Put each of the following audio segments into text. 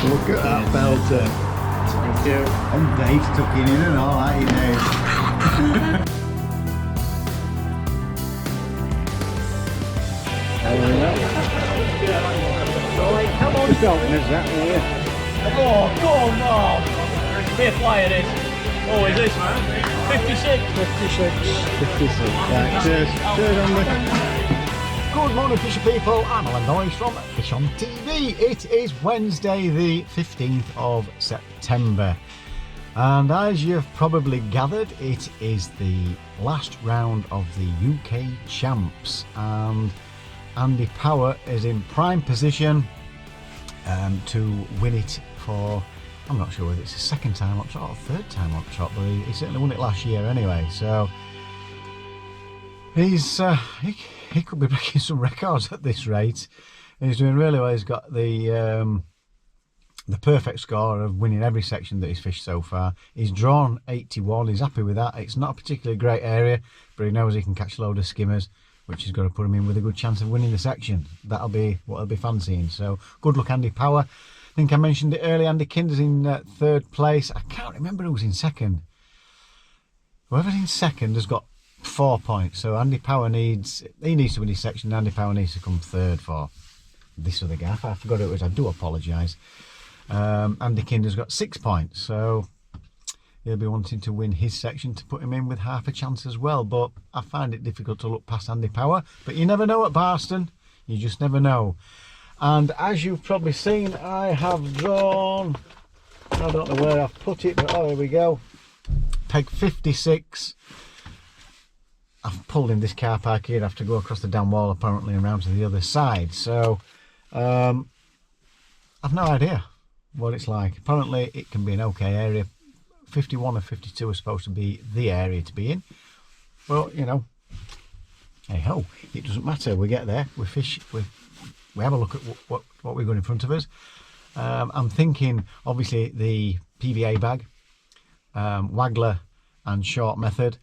Look at that belter. Thank you. And Dave's tucking in and all, aren't you, Dave? Come on, Dalton, is that here? Oh, go on, no! Be a flyer, this. Oh, is this? 56? 56. Right, cheers. Cheers, Andy. Good morning, fisher people. I'm Alan Nosh from FishOn TV. It is Wednesday, the 15th of September. And as you've probably gathered, it is the last round of the UK Champs. And Andy Power is in prime position to win it for, I'm not sure whether it's the second time on trot or third time on trot, but he certainly won it last year anyway. So he's he could be breaking some records at this rate. He's doing really well. He's got the perfect score of winning every section that he's fished so far. He's drawn 81. He's happy with that. It's not a particularly great area, but he knows he can catch a load of skimmers, which is going to put him in with a good chance of winning the section. That'll be what he'll be fancying. So good luck, Andy Power. I think I mentioned it earlier. Andy Kinder's in third place. I can't remember who's in second. Whoever's in second has got 4 points. So Andy Power needs to win his section. Andy Power needs to come third for this other guy. I forgot who it was. I do apologise. Andy Kinder's got 6 points. So he'll be wanting to win his section to put him in with half a chance as well. But I find it difficult to look past Andy Power. But you never know at Barston. You just never know. And as you've probably seen, I have drawn, I don't know where I've put it, but oh, there we go. Peg 56. I've pulled in this car park here. I have to go across the dam wall apparently and round to the other side. So I've no idea what it's like. Apparently it can be an okay area. 51 and 52 are supposed to be the area to be in, but you know, hey ho, it doesn't matter. We get there, we fish, we have a look at what we've got in front of us. I'm thinking obviously the PVA bag, waggler and short method.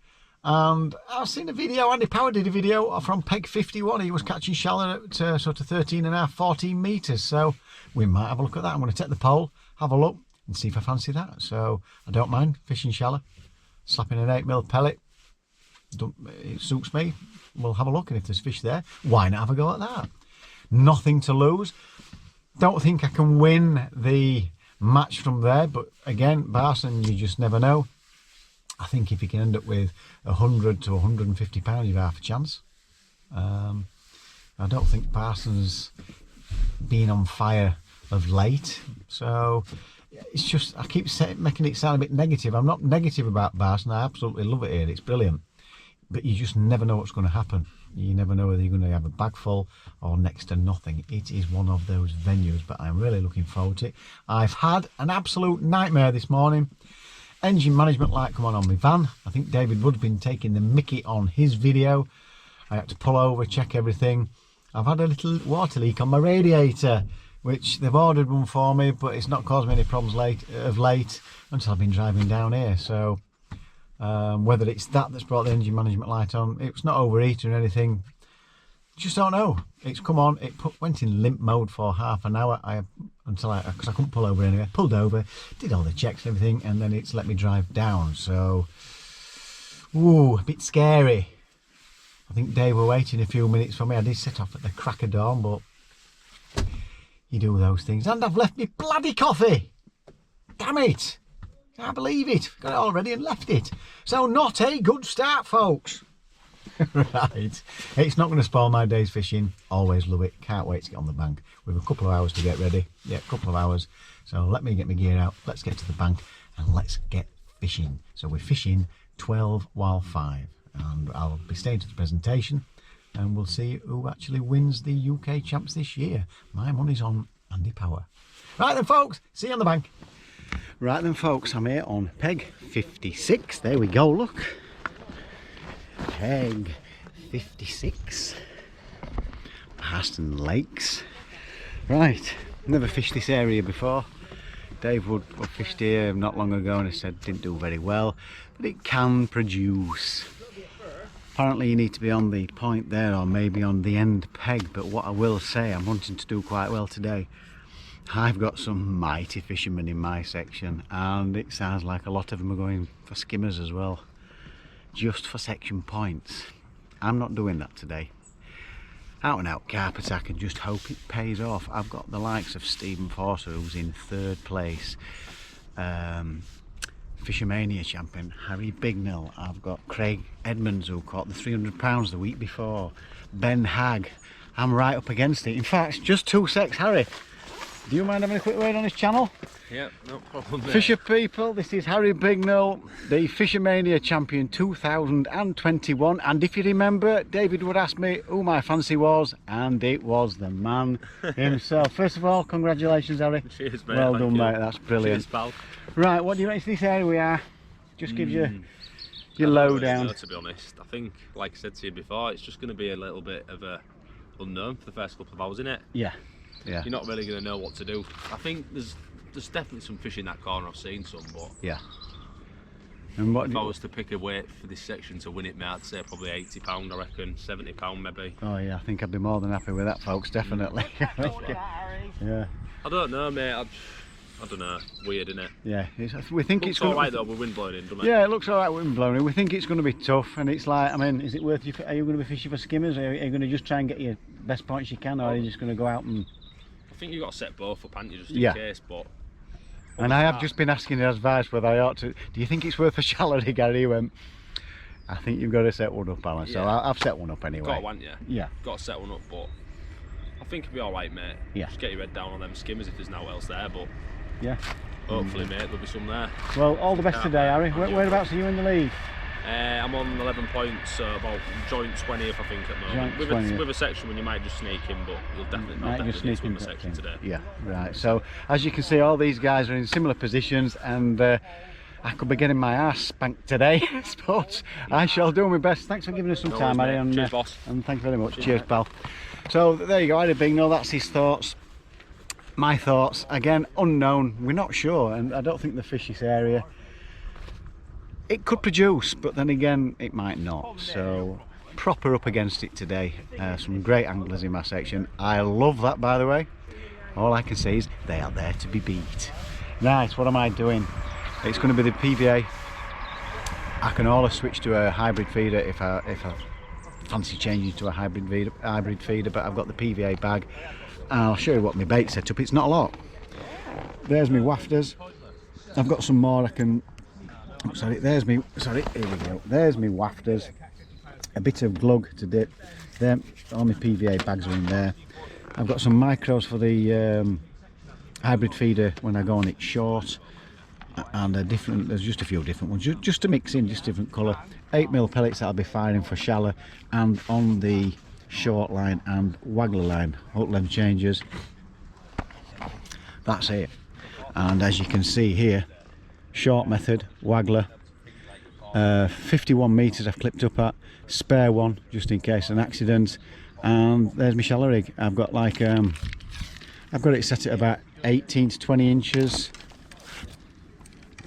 And I've seen a video, Andy Power did a video from peg 51. He was catching shallow at sort of 13.5, 14 metres. So we might have a look at that. I'm going to take the pole, have a look and see if I fancy that. So I don't mind fishing shallow, slapping an 8mm pellet. It suits me. We'll have a look, and if there's fish there, why not have a go at that? Nothing to lose. Don't think I can win the match from there, but again, Barston, you just never know. I think if you can end up with 100 to 150 pounds, you've half a chance. I don't think Barston's been on fire of late, so it's just, I keep making it sound a bit negative. I'm not negative about Barston. I absolutely love it here. It's brilliant, but you just never know what's going to happen. You never know whether you're going to have a bag full or next to nothing. It is one of those venues, but I'm really looking forward to it. I've had an absolute nightmare this morning. Engine management light come on my van. I think David Wood's been taking the mickey on his video. I had to pull over, check everything. I've had a little water leak on my radiator, which they've ordered one for me, but it's not caused me any problems of late until I've been driving down here. So whether it's that's brought the engine management light on, it's not overheating or anything, just don't know. It's come on, it went in limp mode for half an hour because I couldn't pull over anyway. Pulled over, did all the checks and everything, and then it's let me drive down. So ooh, a bit scary. I think Dave were waiting a few minutes for me. I did set off at the crack of dawn, but you do those things. And I've left me bloody coffee. Damn it. Can't believe it. Got it already and left it. So not a good start, folks. Right. It's not going to spoil my day's fishing. Always love it. Can't wait to get on the bank. We have a couple of hours to get ready. Yeah, a couple of hours. So let me get my gear out. Let's get to the bank and let's get fishing. So we're fishing 12 while 5. And I'll be staying to the presentation and we'll see who actually wins the UK Champs this year. My money's on Andy Power. Right then, folks. See you on the bank. Right then, folks. I'm here on peg 56. There we go, look. Peg 56. Barston Lakes. Right. Never fished this area before. Dave Wood fished here not long ago and he said didn't do very well. But it can produce. Apparently you need to be on the point there, or maybe on the end peg, but what I will say, I'm wanting to do quite well today. I've got some mighty fishermen in my section, and it sounds like a lot of them are going for skimmers as well, just for section points. I'm not doing that today. Out and out carp attack and just hope it pays off. I've got the likes of Stephen Forster, who's in 3rd place, Fishomania champion Harry Bignell. I've got Craig Edmonds, who caught the 300 pounds the week before, Ben Hagg. I'm right up against it. In fact, just 2 secs, Harry. Do you mind having a quick word on his channel? Yeah, no problem. Fisher people, this is Harry Bignell, the Fishomania champion 2021, and if you remember, David would ask me who my fancy was, and it was the man himself. First of all, congratulations, Harry. Cheers, mate. Well done, mate, that's brilliant. Cheers, pal. Right, what do you think? This area we are, just gives you your lowdown. To be honest, I think, like I said to you before, it's just going to be a little bit of a unknown for the first couple of hours, isn't it? Yeah, yeah. You're not really going to know what to do. I think there's definitely some fish in that corner. I've seen some, but yeah. And what if I was to pick a weight for this section to win it, mate, I'd say probably £80, I reckon, £70 maybe. Oh yeah, I think I'd be more than happy with that, folks, definitely. Yeah. I don't know, mate. I don't know. Weird, isn't it? Yeah, we think it's all right though, with wind blowing in, doesn't it? Yeah, it looks all right with wind blowing in. We think it's going to be tough, and it's like, I mean, is it worth you? Are you going to be fishing for skimmers? Are you going to just try and get your best points you can, or are you just going to go out and? I think you've got to set both up, haven't you, just in case, but. And I have just been asking his advice whether I ought to. Do you think it's worth a shallow rig? Gary, he went, I think you've got to set one up, Alan. So I've set one up anyway. Got to, haven't you? Yeah. Got to set one up, but I think it'll be all right, mate. Yeah. Just get your head down on them skimmers if there's no else there, but. Yeah. Hopefully, mate, there'll be some there. Well, all the best today, Harry. Whereabouts are you in the league? I'm on 11 points, so about joint 20th, I think, at the moment. With a section when you might just sneak in, but you'll definitely just win the section today. Yeah, right. So, as you can see, all these guys are in similar positions, and I could be getting my ass spanked today, but I shall do my best. Thanks for giving us some time, Harry. And, cheers, boss. And thank you very much. Cheers, pal. So, there you go, Harry Bignell, that's his thoughts. My thoughts, again, unknown, we're not sure, and I don't think the fish this area, it could produce, but then again it might not, so proper up against it today. Some great anglers in my section. I love that, by the way. All I can say is they are there to be beat. Nice. What am I doing? It's going to be the PVA. I can always switch to a hybrid feeder if I fancy changing to a hybrid feeder, but I've got the PVA bag. I'll show you what my bait set up. It's not a lot. There's my wafters. I've got some more I can. Oh, sorry, there's me. Sorry, here we go. There's my wafters. A bit of glug to dip. There, all my PVA bags are in there. I've got some micros for the hybrid feeder when I go on it short, and a different. There's just a few different ones, just to mix in, just different colour. 8mm pellets that I'll be firing for shallow, and on the short line and waggler line, hook length changes. That's it. And as you can see here, short method, waggler, 51 metres I've clipped up at, spare one just in case an accident, and there's my shallow rig. I've got like I've got it set at about 18 to 20 inches,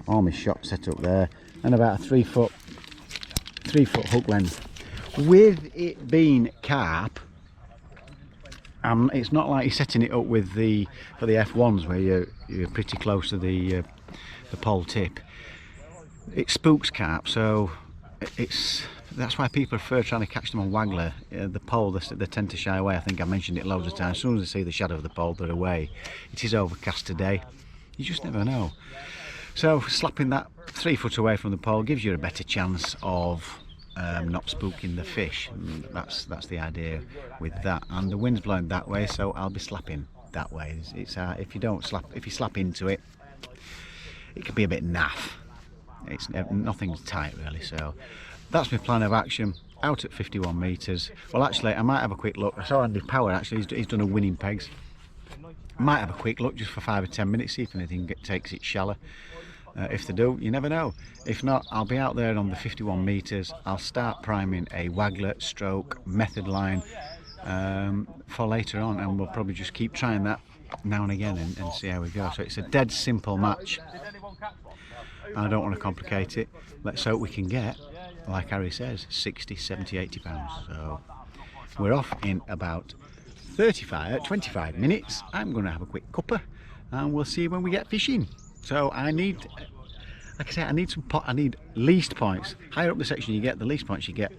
all my shots set up there, and about a 3 foot hook length. With it being carp, it's not like you're setting it up with for the F1s where you're pretty close to the pole tip. It spooks carp, so that's why people prefer trying to catch them on waggler. The pole, they tend to shy away. I think I mentioned it loads of times. As soon as they see the shadow of the pole, they're away. It is overcast today. You just never know. So slapping that 3 foot away from the pole gives you a better chance of not spooking the fish. And that's the idea with that. And the wind's blowing that way, so I'll be slapping that way. It's if you slap into it, it can be a bit naff. It's nothing's tight really. So that's my plan of action. Out at 51 metres. Well, actually, I might have a quick look. I saw Andy Power actually. He's done a winning pegs. Might have a quick look just for 5 or 10 minutes, see if anything takes it shallow. If they do, you never know. If not, I'll be out there on the 51 metres. I'll start priming a waggler stroke method line for later on, and we'll probably just keep trying that now and again and see how we go. So it's a dead simple match. I don't want to complicate it. Let's hope we can get, like Harry says, 60, 70, 80 pounds. So we're off in about 25 minutes. I'm going to have a quick cuppa and we'll see when we get fishing. So I need, like I say, I need least points. Higher up the section you get, the least points you get,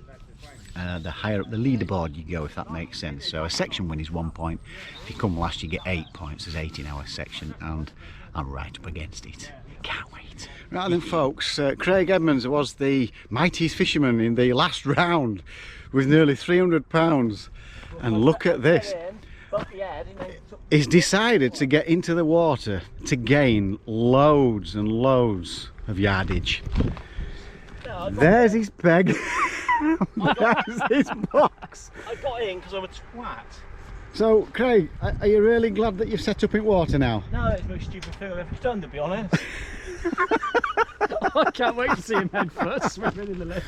the higher up the leaderboard you go, if that makes sense. So a section win is 1 point. If you come last you get 8 points. There's 8 in our section and I'm right up against it. Can't wait. Right then folks, Craig Edmonds was the mightiest fisherman in the last round with nearly 300 pounds. And look at this. He's decided to get into the water to gain loads and loads of yardage. There's his peg. There's his box. I got in because I'm a twat. So Craig, are you really glad that you've set up in water now? No, it's the most stupid thing I've ever done, to be honest. I can't wait to see him head first swimming in the lake.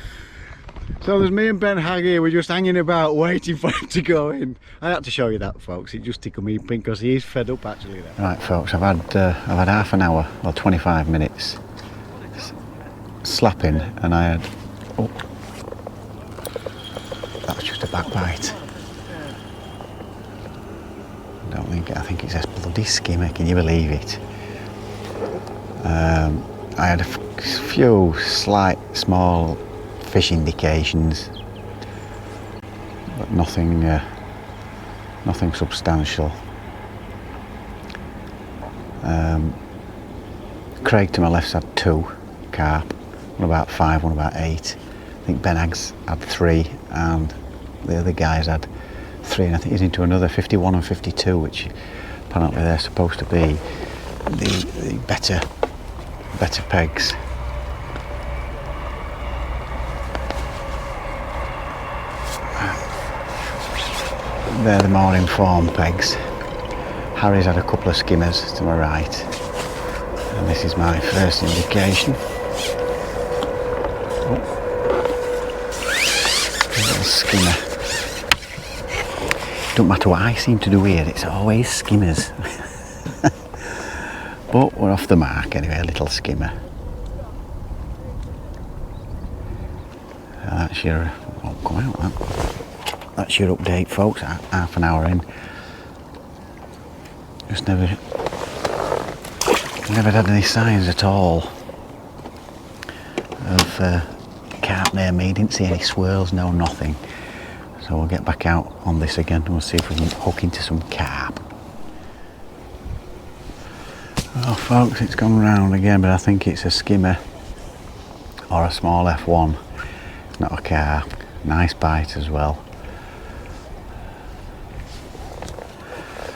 So there's me and Ben Hag here, we're just hanging about waiting for him to go in. I had to show you that folks, it just tickled me pink because he is fed up actually there. Right folks, I've had half an hour or 25 minutes slapping and I had, oh, that was just a back bite. I think it's a bloody skimmer, can you believe it? I had a few slight small fish indications, but nothing substantial. Craig to my left's had 2 carp, one about 5, one about 8. I think Ben Hag's had 3 and the other guys had 3, and I think he's into another 51 and 52, which apparently they're supposed to be the better pegs. They're the more informed pegs. Harry's had a couple of skimmers to my right, and this is my first indication. Oh. A little skimmer. Don't matter what I seem to do here, it's always skimmers. But we're off the mark anyway, a little skimmer. That's your, won't come out that. That's your update folks, half an hour in. Just never had any signs at all of carp near me, didn't see any swirls, no nothing. So we'll get back out on this again and we'll see if we can hook into some carp. Well folks, it's gone round again, but I think it's a skimmer or a small F1, not a carp. Nice bite as well.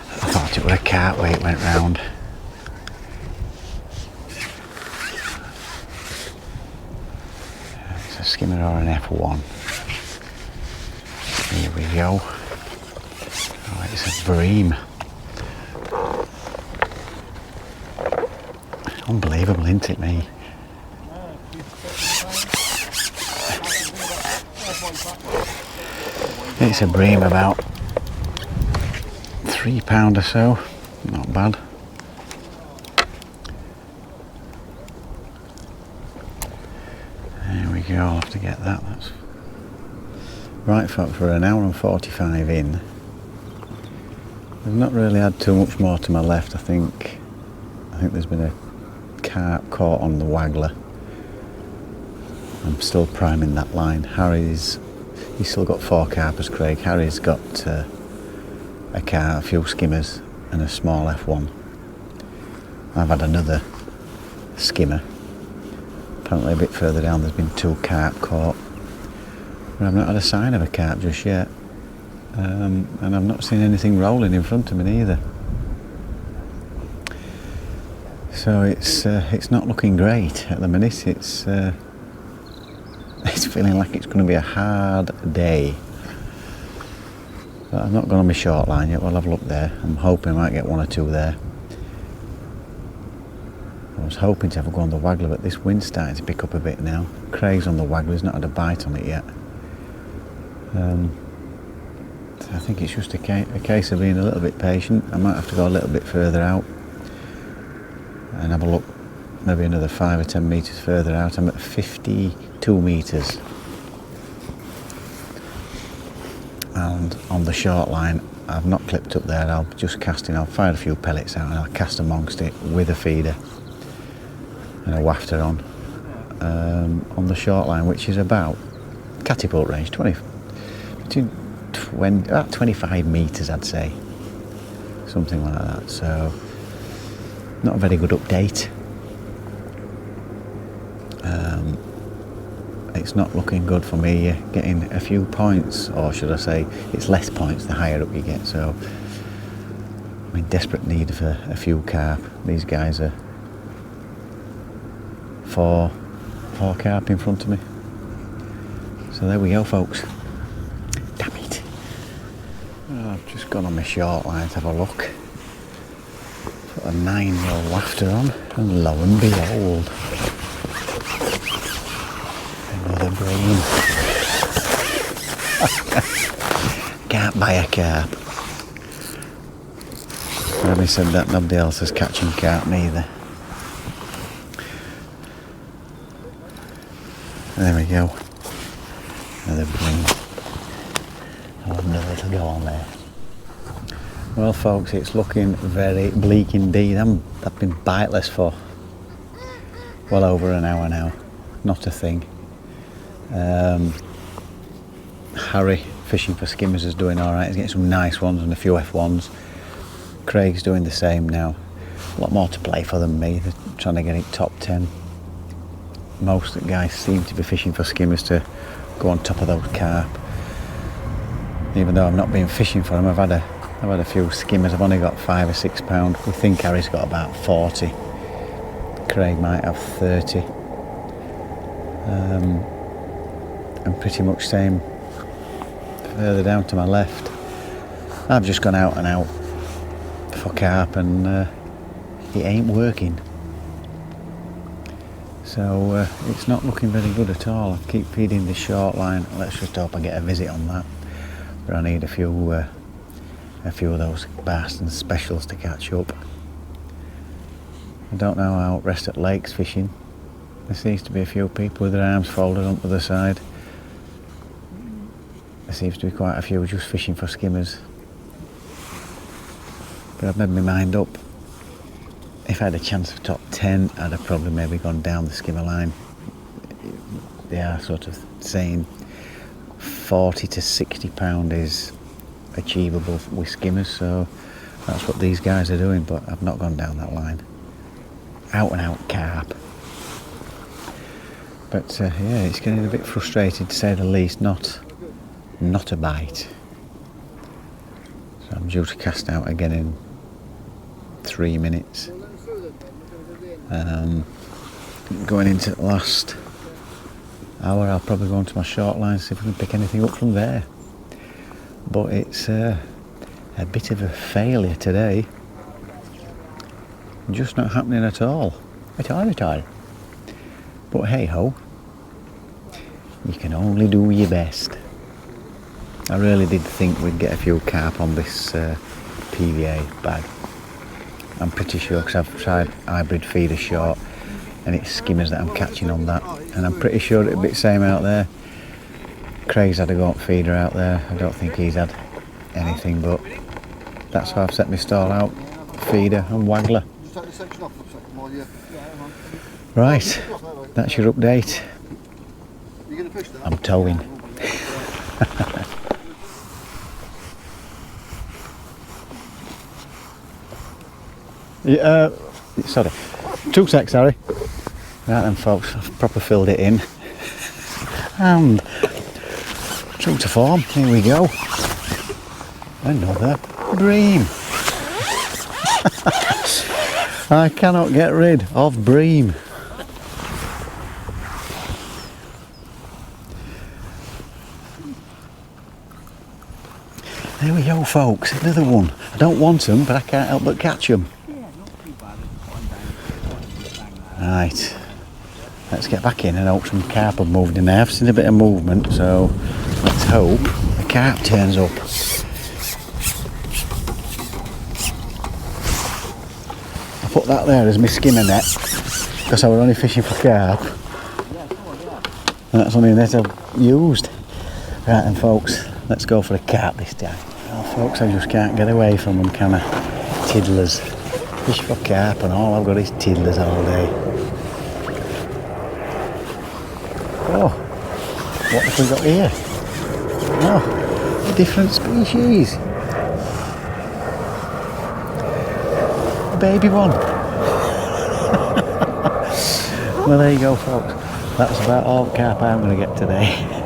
I thought it was a carp when it went round. It's a skimmer or an F1. Here we go. Oh, it's a bream. Unbelievable, isn't it, me? It's a bream about £3 or so. Not bad. There we go, I'll have to get that. That's right folks, we're an hour and 45 in. I've not really had too much more to my left. I think there's been a carp caught on the waggler. I'm still priming that line. He's still got 4 carpers, Craig. Harry's got a carp, a few skimmers and a small F1. I've had another skimmer. Apparently a bit further down there's been 2 carp caught. But I've not had a sign of a carp just yet. And I've not seen anything rolling in front of me either. So it's not looking great at the minute. It's feeling like it's going to be a hard day. But I've not gone on my short line yet. We'll have a look there. I'm hoping I might get 1 or 2 there. I was hoping to have a go on the waggler, but this wind's starting to pick up a bit now. Craig's on the waggler, he's not had a bite on it yet. So I think it's just a case of being a little bit patient. I might have to go a little bit further out and have a look maybe another 5 or 10 metres further out. I'm at 52 metres. And on the short line, I've not clipped up there. I'll just cast in. I'll fire a few pellets out and I'll cast amongst it with a feeder and a wafter on the short line, which is about catapult range, between 25 metres, I'd say, something like that. So not a very good update. It's not looking good for me getting a few points, or should I say it's less points the higher up you get. So I'm in desperate need of a few carp. These guys are four carp in front of me. So there we go, folks. Damn it. I've just gone on my short line to have a look. Put a 9mm wafter on, and lo and behold, another bream. Can't buy a carp. Having said that, nobody else is catching carp neither. There we go. Another bream. I wonder if it'll go on there. Well, folks, it's looking very bleak indeed. I've been biteless for well over an hour now. Not a thing. Harry, fishing for skimmers, is doing alright. He's getting some nice ones and a few F1s. Craig's doing the same now. A lot more to play for than me. They're trying to get it top 10. Most of the guys seem to be fishing for skimmers to go on top of those carp. Even though I've not been fishing for them, I've had a few skimmers. I've only got 5 or 6 pound. We think Harry's got about 40. Craig might have 30. And pretty much same further down to my left. I've just gone out and out for carp, and it ain't working. So it's not looking very good at all. I keep feeding the short line. Let's just hope I get a visit on that. But I need a few of those Barston specials to catch up. I don't know how Rest at Lakes fishing. There seems to be a few people with their arms folded onto the side. There seems to be quite a few just fishing for skimmers. But I've made my mind up. If I had a chance of top 10, I'd have probably maybe gone down the skimmer line. They are sort of saying 40 to 60 pound is achievable with skimmers, so that's what these guys are doing, but I've not gone down that line. Out and out carp. But yeah, it's getting a bit frustrating to say the least. Not a bite. So I'm due to cast out again in 3 minutes. Going into the last hour, I'll probably go onto my short line, see if I can pick anything up from there. But it's a bit of a failure today. Just not happening at all. At all. But hey ho, you can only do your best. I really did think we'd get a few carp on this PVA bag. I'm pretty sure, because I've tried hybrid feeder short and it's skimmers that I'm catching on that, and I'm pretty sure it'll be the same out there. Craig's had a go at feeder out there. I don't think he's had anything, but that's how I've set my stall out. Feeder and waggler. Right, that's your update. I'm towing. Yeah, sorry. 2 secs, Harry. Right then, folks, I've proper filled it in. And true to form, here we go. Another bream. I cannot get rid of bream. There we go, folks, another one. I don't want them, but I can't help but catch them. Right, let's get back in and hope some carp have moved in there. I've seen a bit of movement, so let's hope the carp turns up. I put that there as my skimmer net. because I was only fishing for carp. And that's only a net I've used. Right then folks, let's go for a carp this time. Well folks, I just can't get away from them, can I? Tiddlers. Fish for carp and all I've got is tiddlers all day. Oh, what have we got here? Oh, a different species. A baby one. Well, there you go folks. That's about all the carp I'm going to get today.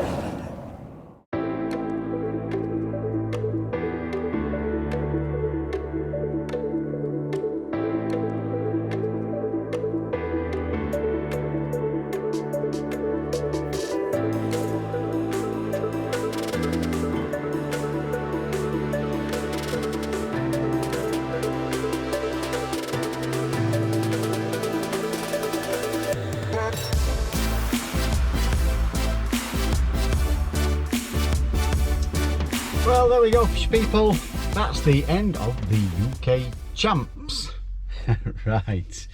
Well, there we go, fish people. That's the end of the UK champs. Right.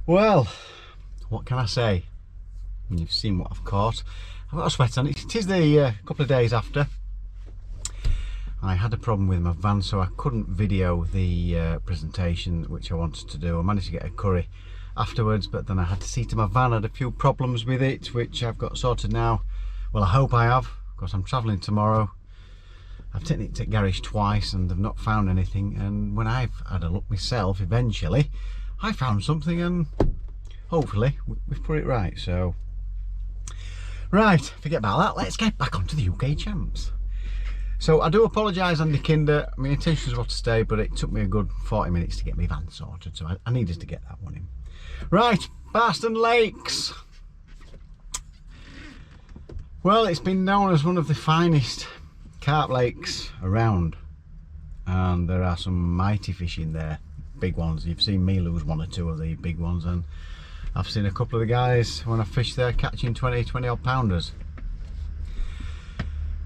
Well, what can I say? You've seen what I've caught. I've got a sweat on it. It is the couple of days after. I had a problem with my van, so I couldn't video the presentation which I wanted to do. I managed to get a curry afterwards, but then I had to see to my van. I had a few problems with it, which I've got sorted now. Well, I hope I have, because I'm travelling tomorrow. I've taken it to garage twice and I've not found anything, and when I've had a look myself, eventually I found something, and hopefully we've put it right. So right, forget about that, let's get back onto the UK champs. So I do apologise, Andy Kinder, my intention was to stay, but it took me a good 40 minutes to get my van sorted, so I needed to get that one in. Right, Barston Lakes. Well, it's been known as one of the finest carp lakes around, and there are some mighty fish in there, big ones. You've seen me lose one or two of the big ones, and I've seen a couple of the guys when I fished there catching 20 odd pounders.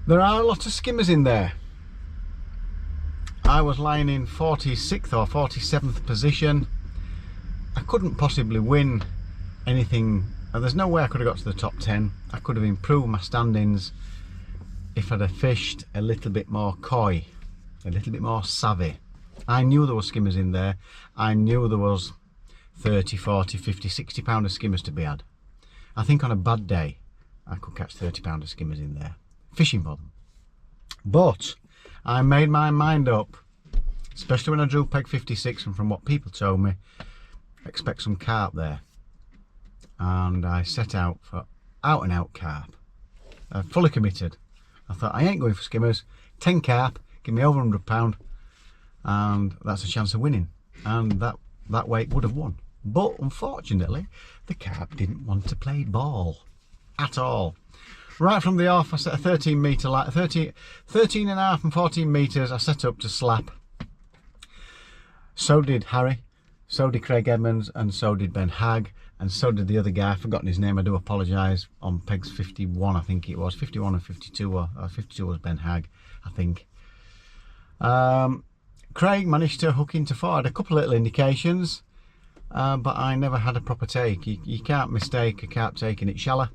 There are a lot of skimmers in there. I was lying in 46th or 47th position. I couldn't possibly win anything, and there's no way I could have got to the top 10. I could have improved my standings if I'd have fished a little bit more coy, a little bit more savvy. I knew there were skimmers in there. I knew there was 30, 40, 50, 60 pounder skimmers to be had. I think on a bad day I could catch 30 pounder skimmers in there, fishing for them. But I made my mind up, especially when I drew peg 56, and from what people told me, expect some carp there. And I set out for out and out carp. Fully committed. I thought, I ain't going for skimmers. 10 carp, give me over £100, and that's a chance of winning. And that way it would have won. But unfortunately, the carp didn't want to play ball at all. Right from the off, I set a 13 metre line, 13 and a half and 14 metres. I set up to slap. So did Harry, so did Craig Edmonds, and so did Ben Hagg. And so did the other guy, I've forgotten his name, I do apologise, on pegs 51 I think it was, 51 and 52, or 52 was Ben Hagg, I think. Craig managed to hook into 4, had a couple of little indications, but I never had a proper take. You can't mistake a carp taking it shallow,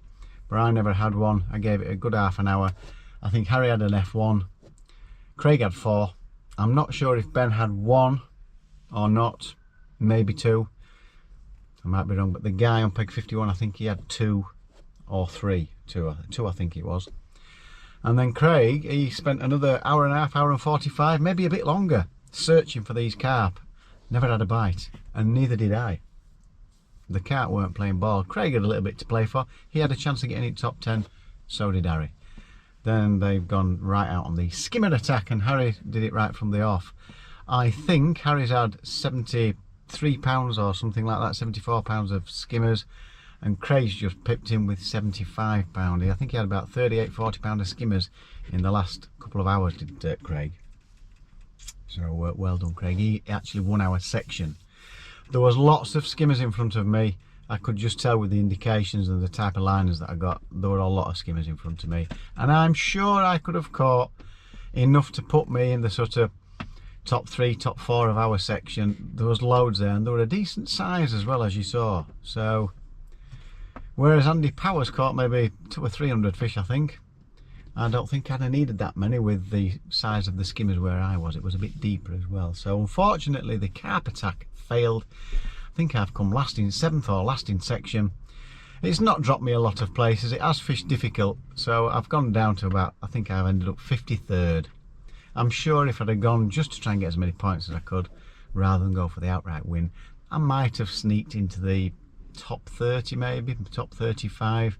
but I never had one. I gave it a good half an hour. I think Harry had an F1, Craig had 4. I'm not sure if Ben had 1 or not, maybe 2. I might be wrong, but the guy on peg 51, I think he had 2 or 3. 2 I think it was. And then Craig, he spent another hour and a half, hour and 45, maybe a bit longer, searching for these carp. Never had a bite, and neither did I. The carp weren't playing ball. Craig had a little bit to play for. He had a chance of getting in top 10, so did Harry. Then they've gone right out on the Skimmer Attack, and Harry did it right from the off. I think Harry's had 73 pounds or something like that, 74 pounds of skimmers, and Craig's just pipped him with 75 pound. I think he had about 38, 40 pound of skimmers in the last couple of hours, did Craig. So well done, Craig. He actually won our section. There was lots of skimmers in front of me. I could just tell with the indications and the type of liners that I got, there were a lot of skimmers in front of me, and I'm sure I could have caught enough to put me in the sort of top 3, top 4 of our section. There was loads there, and they were a decent size as well, as you saw. So whereas Andy Powers caught maybe 200 or 300 fish, I think. I don't think I'd have needed that many with the size of the skimmers where I was. It was a bit deeper as well. So unfortunately the Carp Attack failed. I think I've come last in 7th or last in section. It's not dropped me a lot of places. It has fished difficult, so I've gone down to about, I think I've ended up 53rd. I'm sure if I'd have gone just to try and get as many points as I could rather than go for the outright win, I might have sneaked into the top 30, maybe top 35.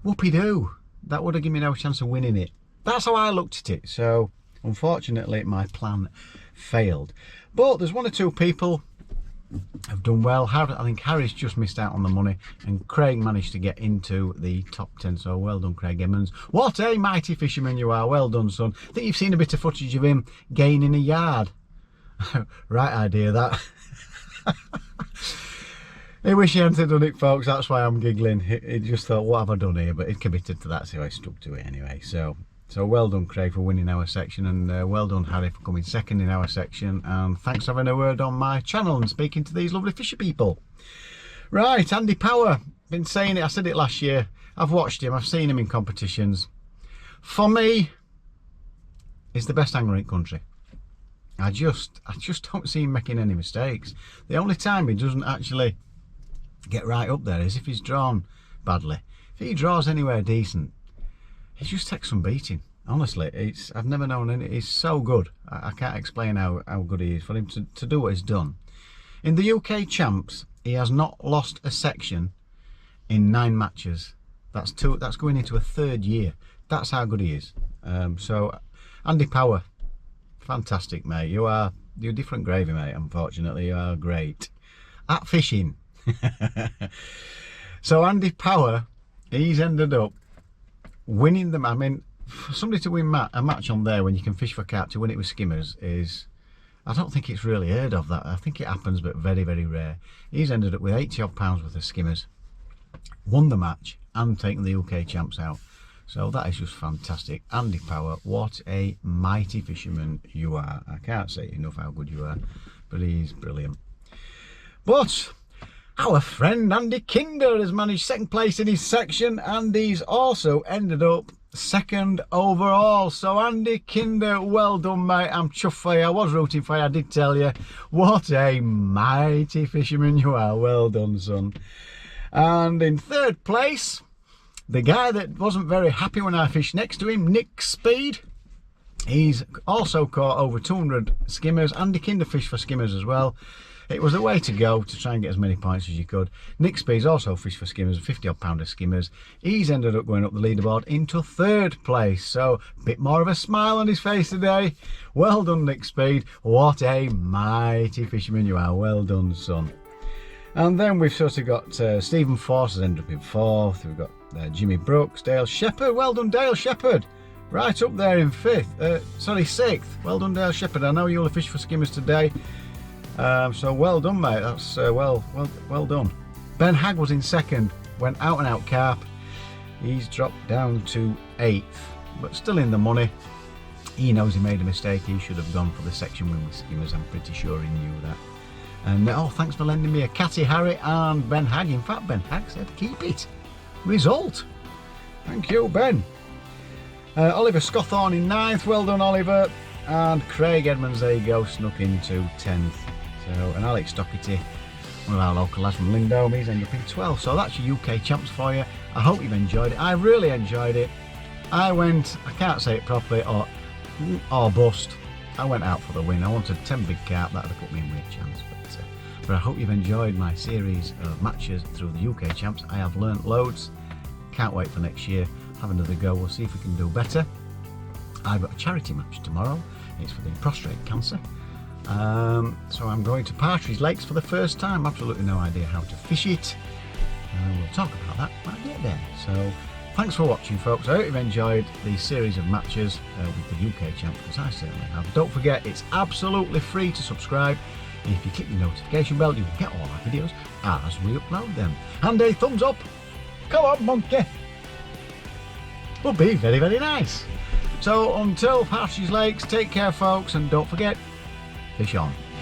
Whoopie-doo, that would have given me no chance of winning it. That's how I looked at it. So unfortunately my plan failed, but there's 1 or 2 people have done well. I think Harry's just missed out on the money, and Craig managed to get into the top 10, so well done, Craig Emmons. What a mighty fisherman you are. Well done, son. I think you've seen a bit of footage of him gaining a yard. Right idea, that. I wish he hadn't done it, folks. That's why I'm giggling. He just thought, what have I done here? But he committed to that, so I stuck to it anyway. So well done, Craig, for winning our section, and well done, Harry, for coming 2nd in our section, and thanks for having a word on my channel and speaking to these lovely fisher people. Right, Andy Power, been saying it, I said it last year, I've watched him, I've seen him in competitions. For me, he's the best angler in country. I just don't see him making any mistakes. The only time he doesn't actually get right up there is if he's drawn badly. If he draws anywhere decent, he just takes some beating. Honestly, I've never known any. He's so good. I can't explain how good he is. For him to do what he's done. In the UK Champs, he has not lost a section in 9 matches. That's going into a 3rd year. That's how good he is. So Andy Power, fantastic, mate. You're different gravy, mate. Unfortunately, you are great at fishing. So Andy Power, he's ended up winning them. I mean, for somebody to win a match on there when you can fish for carp, to win it with skimmers, is, I don't think it's really heard of that. I think it happens, but very, very rare. He's ended up with 80 odd pounds worth of skimmers, won the match, and taken the UK Champs out. So that is just fantastic. Andy Power, what a mighty fisherman you are. I can't say enough how good you are, but he's brilliant. But our friend Andy Kinder has managed 2nd place in his section, and he's also ended up 2nd overall. So Andy Kinder, well done, mate. I'm chuffed for you. I was rooting for you, I did tell you. What a mighty fisherman you are. Well done, son. And in 3rd place, the guy that wasn't very happy when I fished next to him, Nick Speed. He's also caught over 200 skimmers. Andy Kinder fished for skimmers as well. It was the way to go to try and get as many points as you could. Nick Speed's also fished for skimmers, 50 odd pounder skimmers. He's ended up going up the leaderboard into 3rd place. So a bit more of a smile on his face today. Well done, Nick Speed. What a mighty fisherman you are. Well done, son. And then we've sort of got Stephen Force has ended up in 4th. We've got Jimmy Brooks, Dale Shepherd. Well done, Dale Shepherd. Right up there in 6th. Well done, Dale Shepherd. I know you'll have fished for skimmers today. So well done, mate. That's well done. Ben Hagg was in 2nd, went out and out carp. He's dropped down to 8th, but still in the money. He knows he made a mistake. He should have gone for the section win with skimmers. I'm pretty sure he knew that. And oh, thanks for lending me a catty, Harry and Ben Hagg. In fact, Ben Hagg said keep it. Result. Thank you, Ben. Oliver Scotthorne in 9th. Well done, Oliver. And Craig Edmonds, there you go, snuck into 10th. So, and Alex Doherty, one of our local lads from Lindome, he's ended up in 12th. So that's your UK Champs for you. I hope you've enjoyed it. I really enjoyed it. I can't say it properly, or bust. I went out for the win. I wanted 10 big carp. That would have put me in with a chance. But I hope you've enjoyed my series of matches through the UK Champs. I have learnt loads. Can't wait for next year. Have another go. We'll see if we can do better. I've got a charity match tomorrow. It's for the prostate cancer. So I'm going to Partridge Lakes for the first time. Absolutely no idea how to fish it. We'll talk about that when I get there. So thanks for watching, folks. I hope you've enjoyed the series of matches with the UK Champ, because I certainly have. Don't forget, it's absolutely free to subscribe. And if you click the notification bell, you can get all our videos as we upload them. And a thumbs up. Come on, monkey. Would be very, very nice. So until Partridge Lakes, take care, folks, and don't forget, Fish on.